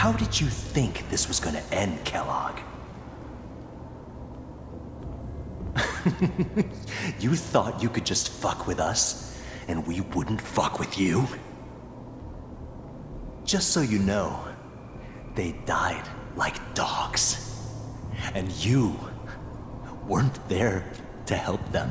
How did you think this was gonna end, Kellogg? You thought you could just fuck with us, and we wouldn't fuck with you? Just so you know, they died like dogs. And you weren't there to help them.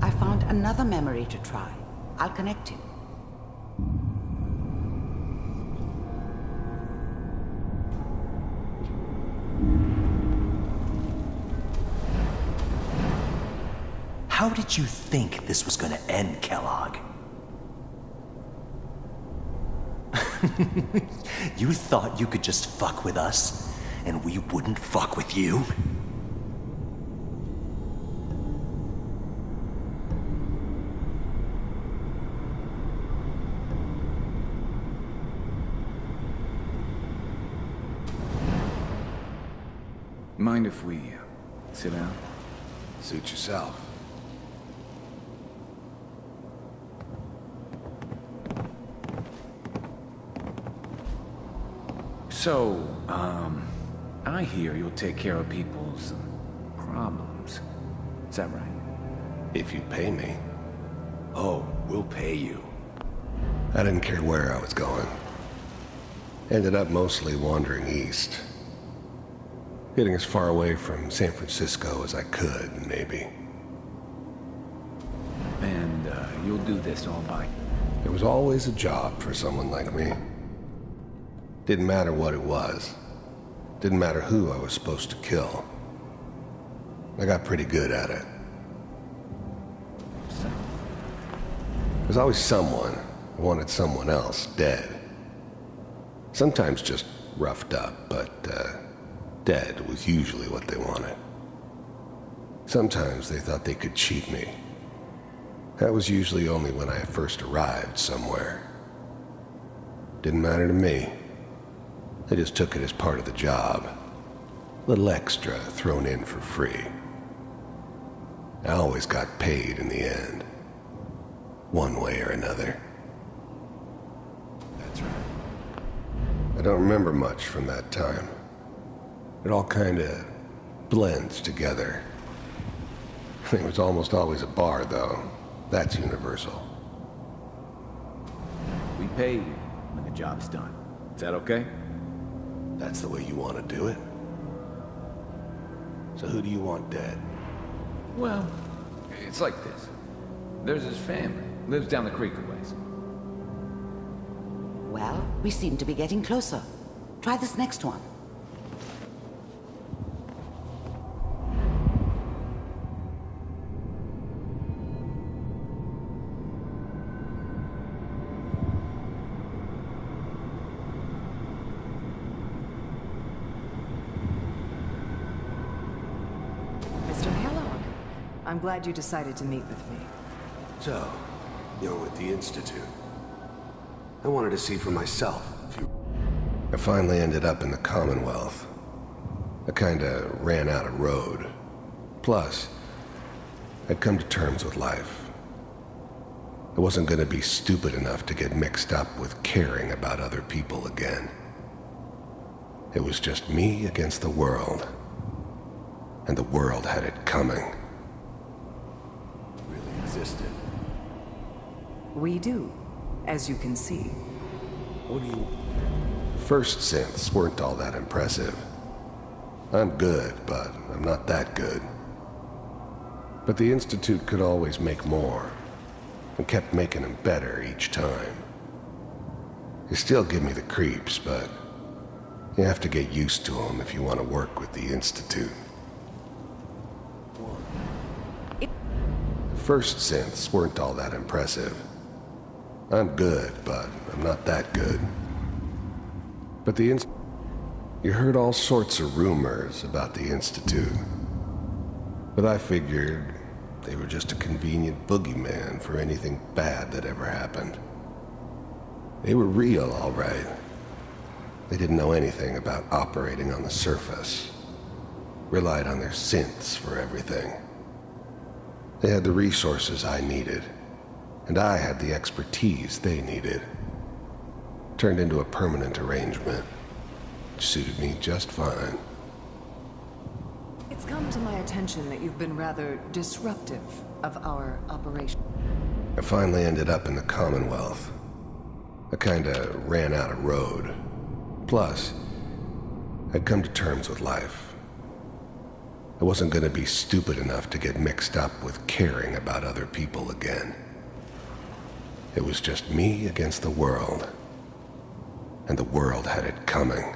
I found another memory to try. I'll connect you. How did you think this was gonna end, Kellogg? You thought you could just fuck with us, and we wouldn't fuck with you? Mind if we sit down? Suit yourself. So, I hear you'll take care of people's problems. Is that right? If you pay me. Oh, we'll pay you. I didn't care where I was going. Ended up mostly wandering east. Getting as far away from San Francisco as I could, maybe. And, you'll do this all by... There was always a job for someone like me. Didn't matter what it was. Didn't matter who I was supposed to kill. I got pretty good at it. There's always someone who wanted someone else dead. Sometimes just roughed up, but, dead was usually what they wanted. Sometimes they thought they could cheat me. That was usually only when I first arrived somewhere. Didn't matter to me. I just took it as part of the job. A little extra thrown in for free. I always got paid in the end. One way or another. That's right. I don't remember much from that time. It all kinda blends together. It was almost always a bar, though. That's universal. We pay you when the job's done. Is that okay? That's the way you want to do it? So who do you want dead? Well, it's like this. There's his family. Lives down the creek a ways. Well, we seem to be getting closer. Try this next one. I'm glad you decided to meet with me. So, you're with the Institute. I wanted to see for myself. I finally ended up in the Commonwealth. I kinda ran out of road. Plus, I'd come to terms with life. I wasn't gonna be stupid enough to get mixed up with caring about other people again. It was just me against the world. And the world had it coming. Existed. We do, as you can see. What do you... First synths weren't all that impressive. I'm good, but I'm not that good. But the Institute could always make more, and kept making them better each time. They still give me the creeps, but you have to get used to them if you want to work with the Institute. First synths weren't all that impressive. I'm good, but I'm not that good. But the You heard all sorts of rumors about the Institute. But I figured they were just a convenient boogeyman for anything bad that ever happened. They were real, all right. They didn't know anything about operating on the surface. Relied on their synths for everything. They had the resources I needed, and I had the expertise they needed. Turned into a permanent arrangement, which suited me just fine. It's come to my attention that you've been rather disruptive of our operation. I finally ended up in the Commonwealth. I kinda ran out of road. Plus, I'd come to terms with life. I wasn't gonna be stupid enough to get mixed up with caring about other people again. It was just me against the world. And the world had it coming.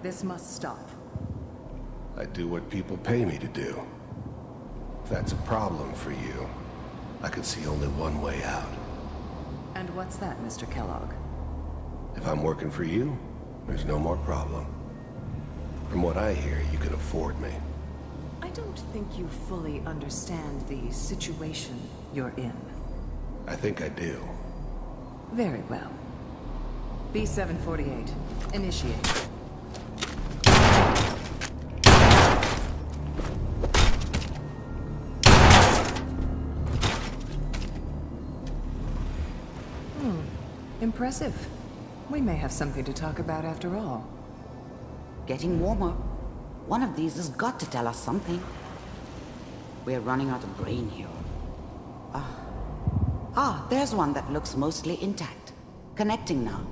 This must stop. I do what people pay me to do. If that's a problem for you, I could see only one way out. And what's that, Mr. Kellogg? If I'm working for you, there's no more problem. From what I hear, you can afford me. I don't think you fully understand the situation you're in. I think I do. Very well. B-748, initiate. Impressive. We may have something to talk about after all. Getting warmer. One of these has got to tell us something. We're running out of brain here. There's one that looks mostly intact. Connecting now.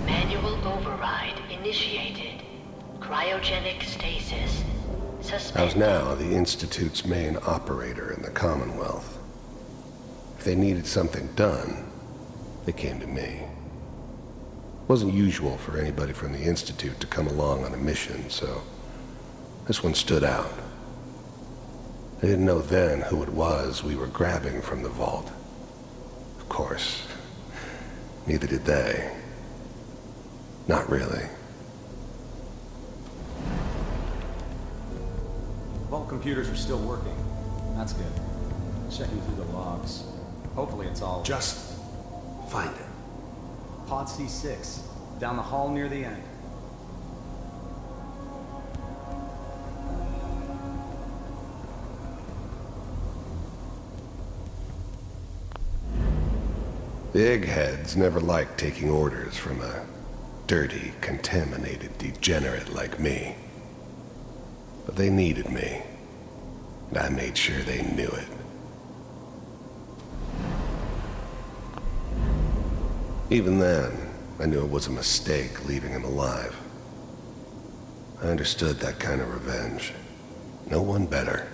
Manual override initiated. Cryogenic stasis. I was now the Institute's main operator in the Commonwealth. If they needed something done, they came to me. It wasn't usual for anybody from the Institute to come along on a mission, so this one stood out. I didn't know then who it was we were grabbing from the vault. Of course, neither did they. Not really. Vault computers are still working. That's good. Checking through the logs. Hopefully it's all... Just find it. Pod C6, down the hall near the end. The eggheads never liked taking orders from a dirty, contaminated degenerate like me. But they needed me, and I made sure they knew it. Even then, I knew it was a mistake leaving him alive. I understood that kind of revenge. No one better.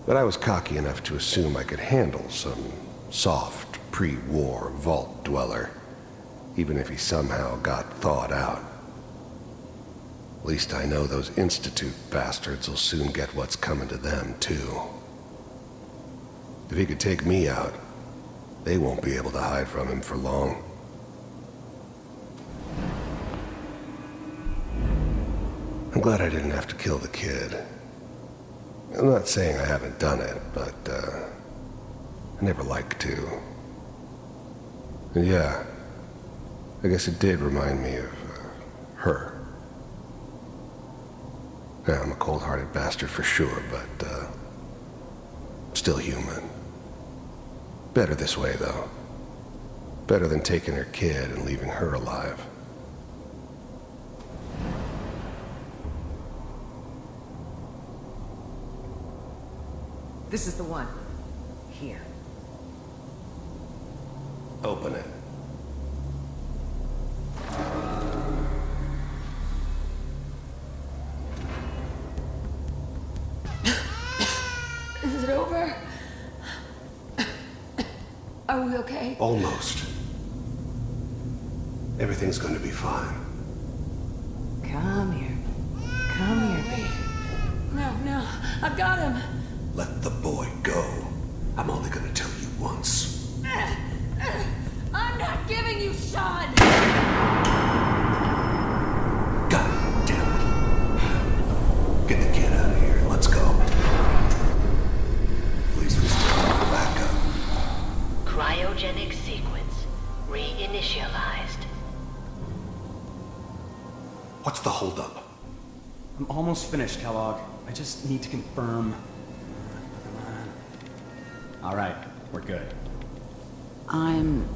But I was cocky enough to assume I could handle some soft, pre-war vault dweller, even if he somehow got thawed out. At least I know those Institute bastards will soon get what's coming to them, too. If he could take me out, they won't be able to hide from him for long. I'm glad I didn't have to kill the kid. I'm not saying I haven't done it, but, I never liked to. And yeah, I guess it did remind me of, her. Yeah, I'm a cold-hearted bastard for sure, but, still human. Better this way, though. Better than taking her kid and leaving her alive. This is the one. Here. Open it. Is it over? Are we okay? Almost. Everything's going to be fine. Come here. Come here, baby. No, I've got him. Let the boy go. I'm only going to tell you once. I'm not giving you Sean. God damn it. Get the kid out of here. Let's go. Please restore the backup. Cryogenic sequence reinitialized. What's the holdup? I'm almost finished, Kellogg. I just need to confirm. All right, we're good. I'm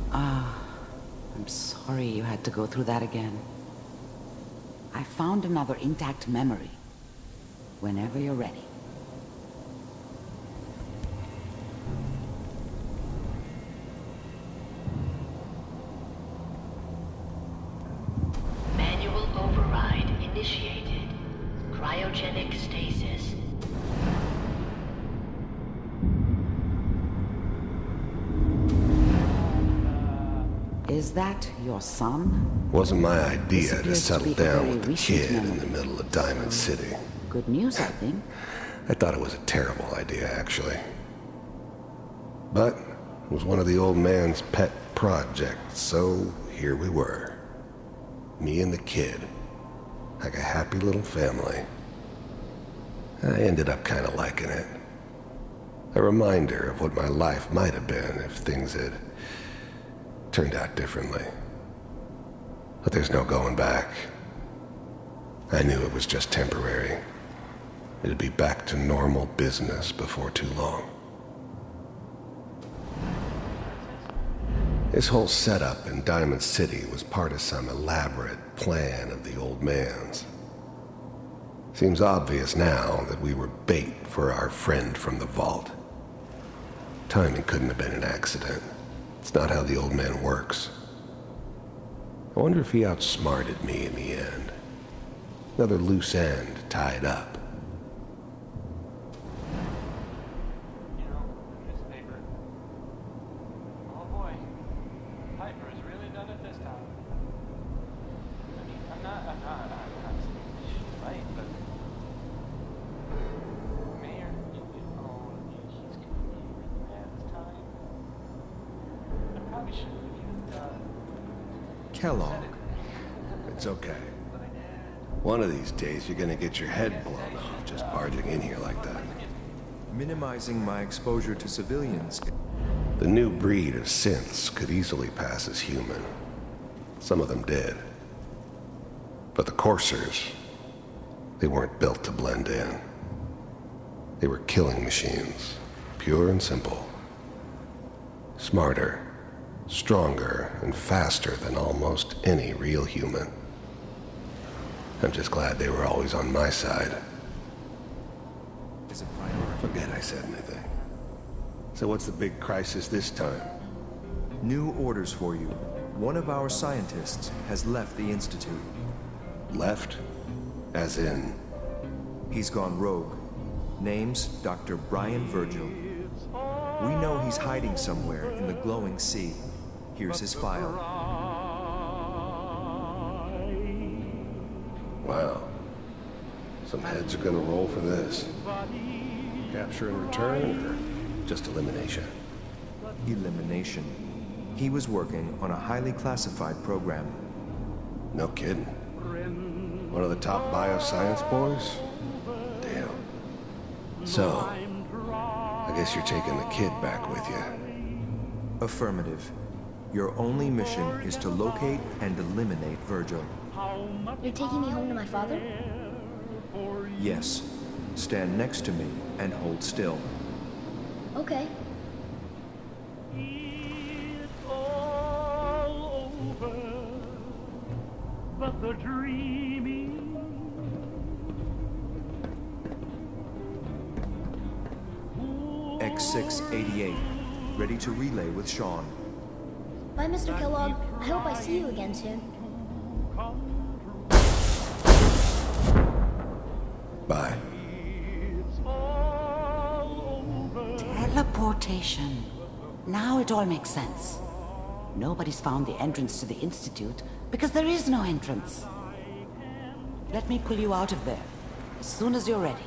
sorry you had to go through that again. I found another intact memory. Whenever you're ready. Manual override initiated. Cryogenic stasis. Is that your son? Wasn't my idea to Appears to settle be a down very with the recent kid in memory. the middle of Diamond City. Good news, I think. I thought it was a terrible idea, actually. But it was one of the old man's pet projects, so here we were. Me and the kid. Like a happy little family. I ended up kind of liking it. A reminder of what my life might have been if things had turned out differently. But there's no going back. I knew it was just temporary. It'd be back to normal business before too long. This whole setup in Diamond City was part of some elaborate plan of the old man's. Seems obvious now that we were bait for our friend from the vault. Timing couldn't have been an accident. It's not how the old man works. I wonder if he outsmarted me in the end. Another loose end tied up. You know, this paper. Oh boy, Piper has really done it this time. I mean, I'm not right, but Mayor, he's gonna be really mad this time. I probably shouldn't have Kellogg. It's okay. One of these days you're gonna get your head blown off just barging in here like that. Minimizing my exposure to civilians. The new breed of synths could easily pass as human. Some of them did. But the coursers, they weren't built to blend in. They were killing machines, pure and simple. Smarter, stronger, and faster than almost any real human. I'm just glad they were always on my side. Is a priority. Forget I said anything. So what's the big crisis this time? New orders for you. One of our scientists has left the Institute. Left? As in? He's gone rogue. Name's Dr. Brian Virgil. We know he's hiding somewhere in the glowing sea. Here's his file. Wow. Some heads are gonna roll for this. Capture and return, or just elimination? Elimination. He was working on a highly classified program. No kidding. One of the top bioscience boys? Damn. So, I guess you're taking the kid back with you. Affirmative. Your only mission is to locate and eliminate Virgil. You're taking me home to my father? Yes. Stand next to me and hold still. Okay. It's all over, but the dreaming. X688. Ready to relay with Sean. Bye, Mr. Kellogg. I hope I see you again soon. Bye. Teleportation. Now it all makes sense. Nobody's found the entrance to the Institute because there is no entrance. Let me pull you out of there as soon as you're ready.